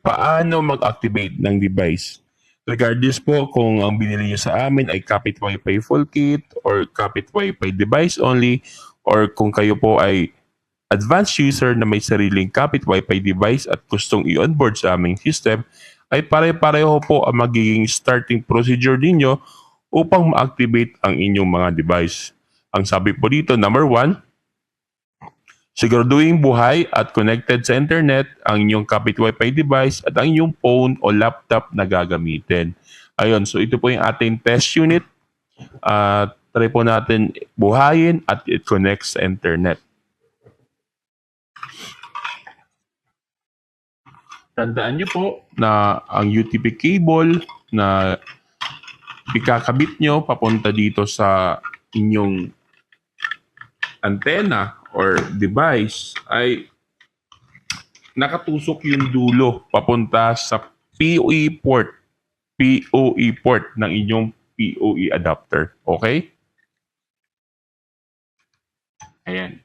paano mag-activate ng device. Regardless po kung ang binili nyo sa amin ay Kapit Wi-Fi full kit or Kapit Wi-Fi device only, or kung kayo po ay advanced user na may sariling Kapit Wi-Fi device at gustong i-onboard sa aming system, ay pare-pareho po ang magiging starting procedure ninyo upang ma-activate ang inyong mga device. Ang sabi po dito, number 1, siguraduhin buhay at connected sa internet ang inyong Kapit Wi-Fi device at ang inyong phone o laptop na gagamitin. Ayun, so ito po yung ating test unit. Try po natin buhayin at it connects sa internet. Tandaan nyo po na ang UTP cable na ikakabit nyo papunta dito sa inyong antenna or device ay nakatusok yung dulo papunta sa PoE port ng inyong PoE adapter. Okay? Ayan.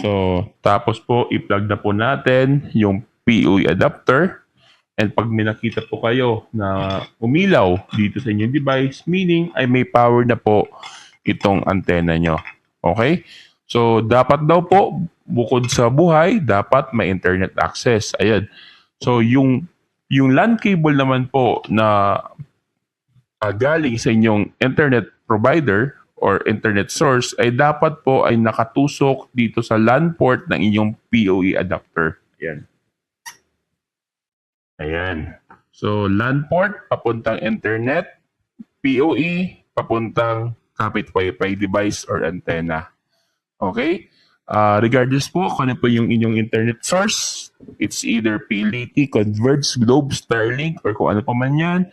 So, tapos po, i-plug na po natin yung PoE adapter. And pag may nakita po kayo na umilaw dito sa inyong device, meaning ay may power na po itong antenna nyo. Okay? So, dapat daw po, bukod sa buhay, dapat may internet access. Ayan. So, yung LAN cable naman po na galing sa inyong internet provider or internet source ay dapat po ay nakatusok dito sa LAN port ng inyong PoE adapter. Ayan. Ayan. So, LAN port, papuntang internet. PoE, papuntang Kapit Wi-Fi device or antenna. Okay? Regardless po kung ano po yung inyong internet source, it's either PLDT, Converge, Globe, Starlink, or kung ano pa man yan,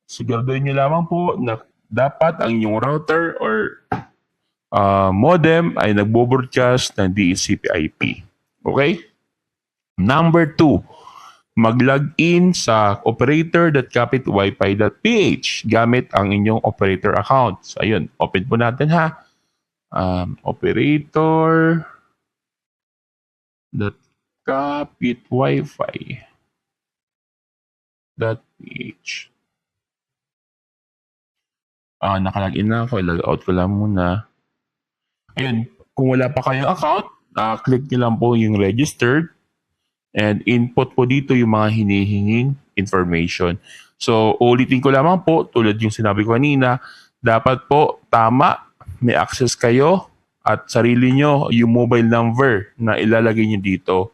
siguraduhin nyo lamang po na dapat ang inyong router or modem ay nagbo-broadcast ng DHCP-IP. Okay? Number 2, mag-login sa operator.kapitwifi.ph gamit ang inyong operator account. So, ayun, open po natin ha. Operator.kapitwifi.ph. Nakalagin na ako. I-log out ko lang muna. Ayun, kung wala pa kayong account, click nyo lang po yung registered and input po dito yung mga hinihinging information. So, ulitin ko lamang po, tulad yung sinabi ko kanina, dapat po tama, may access kayo at sarili nyo yung mobile number na ilalagay nyo dito.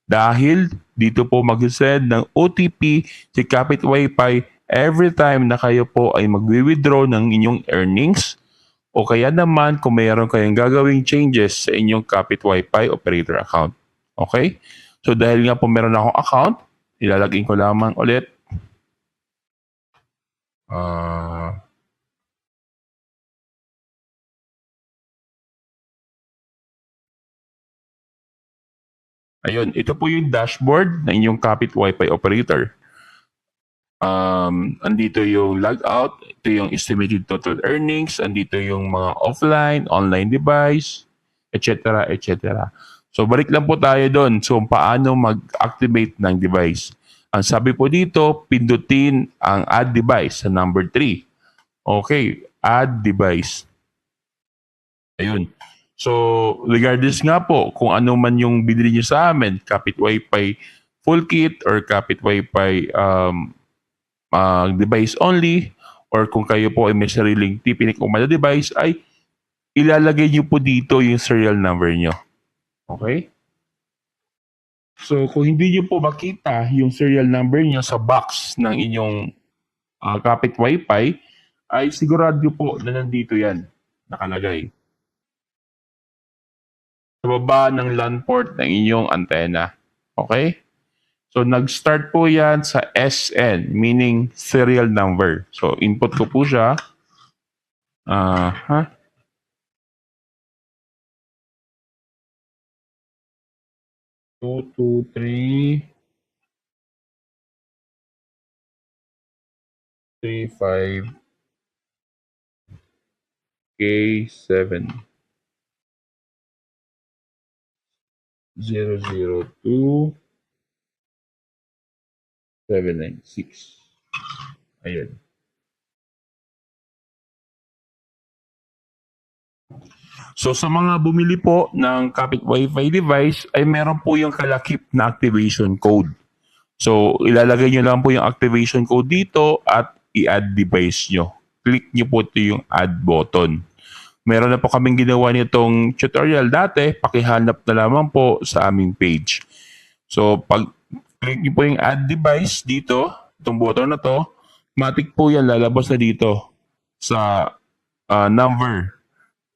Dahil dito po mag-send ng OTP si Kapit Wi-Fi every time na kayo po ay mag-withdraw ng inyong earnings o kaya naman kung mayroon kayong gagawing changes sa inyong Kapit Wi-Fi operator account. Okay? So dahil nga po meron akong account, ilalagin ko lamang ulit. Ayun, ito po yung dashboard ng inyong Kapit Wi-Fi operator. Andito yung logout, ito yung estimated total earnings, andito yung mga offline, online device, etc. etc. So balik lang po tayo doon. So paano mag-activate ng device? Ang sabi po dito, pindutin ang add device sa number 3. Okay, add device. Ayun. So regardless nga po kung ano man yung binili nyo sa amin, Kapit Wi-Fi full kit or Kapit Wi-Fi device only, or kung kayo po ay may sariling Tipinik Umada device, ay ilalagay nyo po dito yung serial number nyo. Okay? So, kung hindi nyo po makita yung serial number nyo sa box ng inyong Kapit Wi-Fi, ay sigurado po na nandito yan, nakalagay. Sa baba ng LAN port ng inyong antenna. Okay? So, nag-start po yan sa SN, meaning serial number. So, input ko po siya. 2, 2, 3, 3, 5, K7, 0, 0, 2, 796. Ayan. So sa mga bumili po ng Kapit Wi-Fi device ay meron po yung kalakip na activation code. So ilalagay nyo lang po yung activation code dito at i-add device nyo. Click nyo po ito yung add button. Meron na po kaming ginawa nitong tutorial dati, pakihanap na lamang po sa aming page. So pag click nyo po yung add device dito, itong button na to, matik po yan lalabas na dito sa number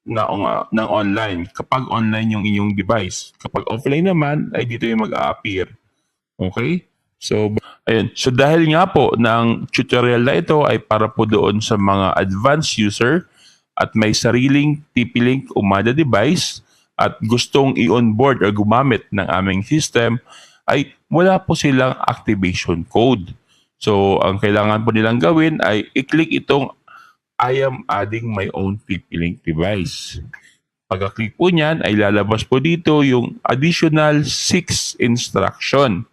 ng online kapag online yung inyong device. Kapag offline naman, ay dito yung mag-a-appear. Okay? So, ayun. So, dahil nga po ng tutorial na ito ay para po doon sa mga advanced user at may sariling TP-Link Umada device at gustong i-onboard or gumamit ng aming system, ay wala po silang activation code. So, ang kailangan po nilang gawin ay i-click itong I am adding my own TP-Link device. Pagka-click po niyan, ay lalabas po dito yung additional 6 instruction.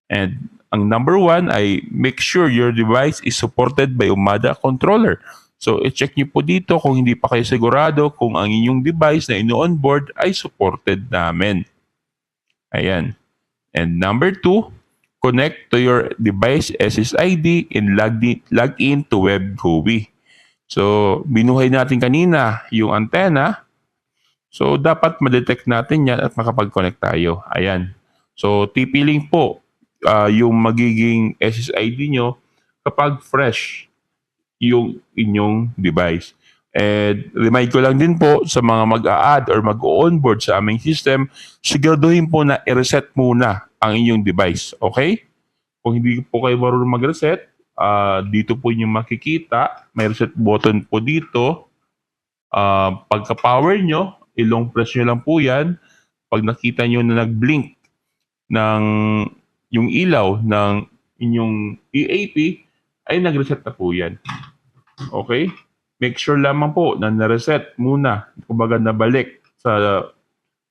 And ang number 1 ay make sure your device is supported by Umada controller. So, i-check niyo po dito kung hindi pa kayo sigurado kung ang inyong device na ino-onboard ay supported namin. Ayan. And number 2, connect to your device SSID and log in to WebGowi. So, binuhay natin kanina yung antenna. So, dapat ma-detect natin yan at makapag-connect tayo. Ayan. So, TP-Link po yung magiging SSID nyo kapag fresh yung inyong device. And remind ko lang din po sa mga mag-a-add or mag-onboard sa aming system, siguraduhin po na i-reset muna ang inyong device. Okay? Kung hindi po kayo marunong mag-reset, dito po nyo makikita, may reset button po dito. Pagka-power nyo, ilong press nyo lang po yan. Pag nakita nyo na nag-blink ng yung ilaw ng inyong EAP, ay nag-reset na po yan. Okay? Make sure lamang po na na-reset muna, kumbaga nabalik sa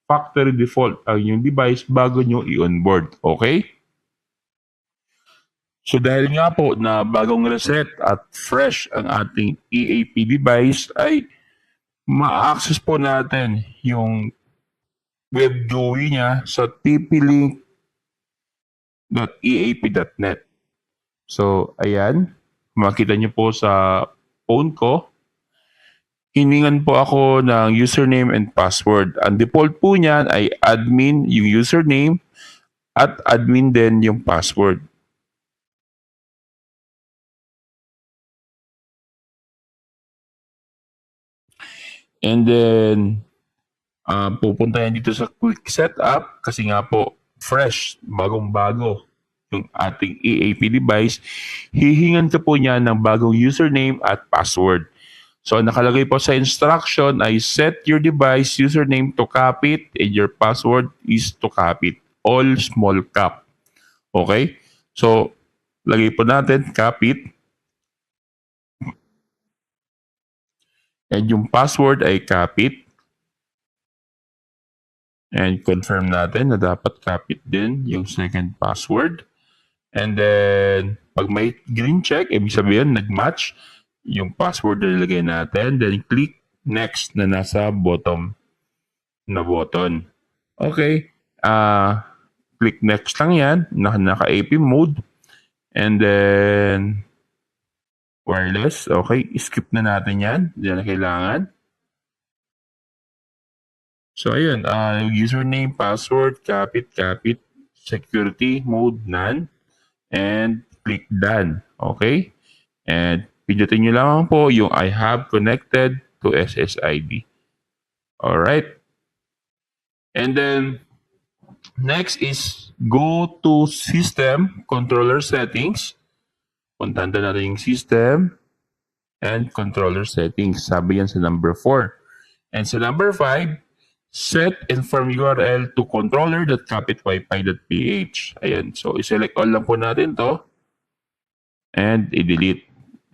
factory default ang inyong device bago nyo i-onboard. Okay? So dahil nga po na bagong reset at fresh ang ating EAP device ay ma-access po natin yung web GUI niya sa tplink.eap.net. So ayan, makita niyo po sa phone ko, hiningan po ako ng username and password. Ang default po niyan ay admin yung username at admin din yung password. And then, pupunta yan dito sa quick setup kasi nga po, fresh, bagong-bago yung ating EAP device. Hihingan ka po niya ng bagong username at password. So, nakalagay po sa instruction ay set your device username to Kapit and your password is to Kapit. All small cap. Okay? So, lagay po natin Kapit. And yung password ay Kapit. And confirm natin na dapat Kapit din yung second password. And then, pag may green check, ibig sabihin nag-match yung password na nilagay natin. Then, click next na nasa bottom na button. Okay. Click next lang yan. Naka-AP mode. And then, wireless. Okay. Skip na natin yan. Hindi na kailangan. So, ayun. Username, password, Kapit, security mode, none. And click done. Okay? And pindutin nyo lang po yung I have connected to SSID. Alright? And then, next is go to System Controller Settings. Puntahan na natin yung System and Controller Settings. Sabi yan sa number 4. And sa number 5, set inform URL to controller.kapitwifi.ph. Ayan. So, i-select all lang po natin to. And i-delete.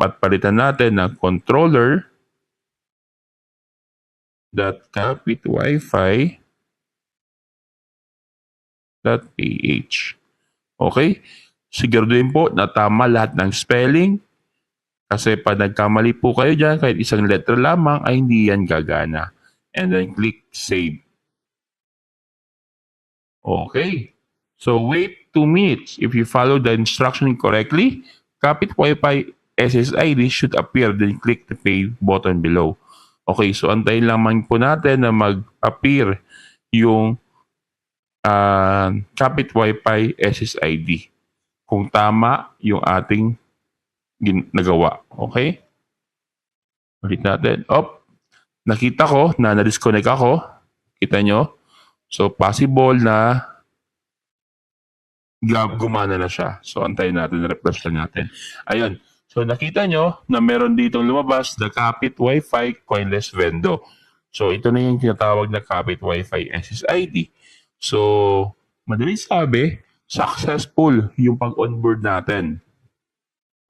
Palitan natin ng controller.kapitwifi.ph. Okay? siguraduhin po na tama lahat ng spelling. Kasi pag nagkamali po kayo dyan, kahit isang letter lamang, ay hindi yan gagana. And then click save. Okay. So wait 2 minutes. If you follow the instruction correctly, Kapit Wi-Fi SSID should appear. Then click the pay button below. Okay, so antayin lamang po natin na mag-appear yung Kapit Wi-Fi SSID. Kung tama yung ating nagawa. Okay? Ulit natin. Nakita ko na na-disconnect ako. Kita nyo? So, possible na gumana na siya. So, antayin natin. Refresh lang natin. Ayun. So, nakita nyo na meron ditong lumabas na Kapit Wi-Fi Coinless Vendo. So, ito na yung tinatawag na Kapit Wi-Fi SSID. So, madaling sabi, successful yung pag-onboard natin.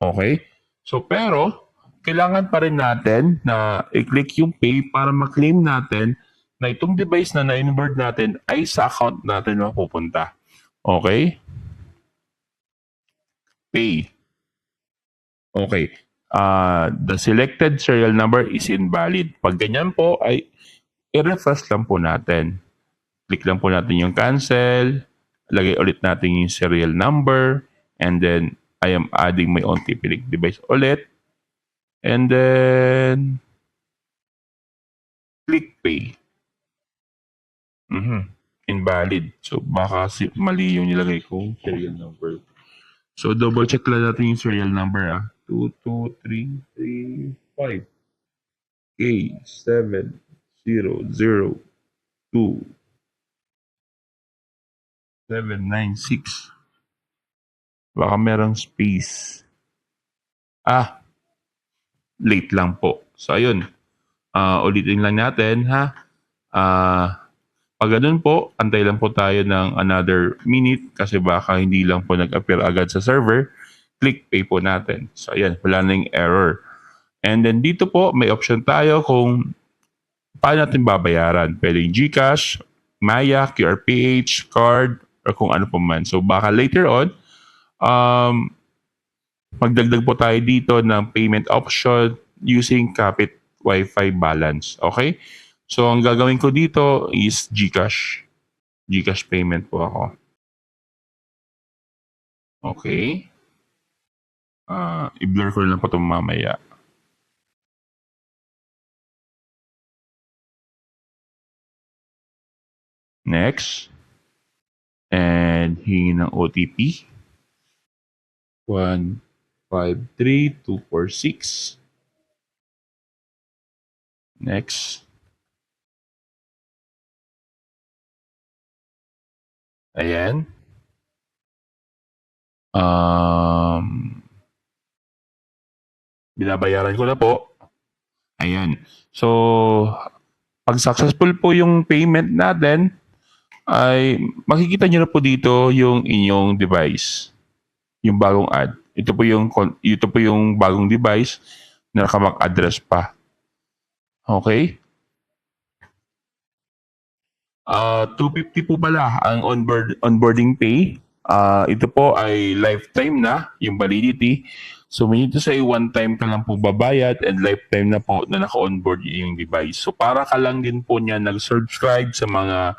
Okay? So, pero, kailangan pa rin natin na i-click yung pay para ma-claim natin na itong device na na-onboard natin ay sa account natin mapupunta. Okay? Pay. Okay. The selected serial number is invalid. Pag ganyan po, ay i-refresh lang po natin. Click lang po natin yung cancel. Lagay ulit natin yung serial number. And then, I am adding my own TP-Link device ulit. And then, click pay. Invalid. So, baka mali yung nilagay kong serial number. So, double check lang natin yung serial number. 22335 K7002 796. Baka merong space. Late lang po. So, ayun. Ulitin lang natin, ha? Pag ganun po, antay lang po tayo ng another minute kasi baka hindi lang po nag-appear agad sa server. Click pay po natin. So, ayan. Wala na yung error. And then, dito po, may option tayo kung paano natin babayaran. Pwede yung GCash, Maya, QRPH, card, or kung ano po man. So, baka later on, magdagdag po tayo dito ng payment option using Kapit Wi-Fi balance. Okay? So, ang gagawin ko dito is GCash. GCash payment po ako. Okay. I-blur ko lang po ito mamaya. Next. And hingi ng OTP. 153246. Next. Ayan. Binabayaran ko na po. Ayan. So, pag successful po yung payment natin, ay makikita nyo na po dito yung inyong device. Yung bagong ad. Ito po yung bagong device na nakamak address pa. Okay? 250 po pala ang onboarding pay. Ito po ay lifetime na yung validity. So, minito sa one time ka lang po babayad and lifetime na po na naka-onboard yung device. So, para ka lang din po niya nag-subscribe sa mga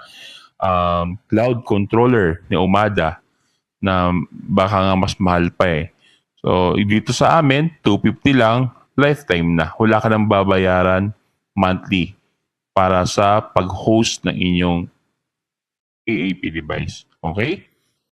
cloud controller ni Umada na baka nga mas mahal pa eh. So, dito sa amin, 250 lang, lifetime na. Wala ka nang babayaran monthly para sa pag-host ng inyong AAP device. Okay?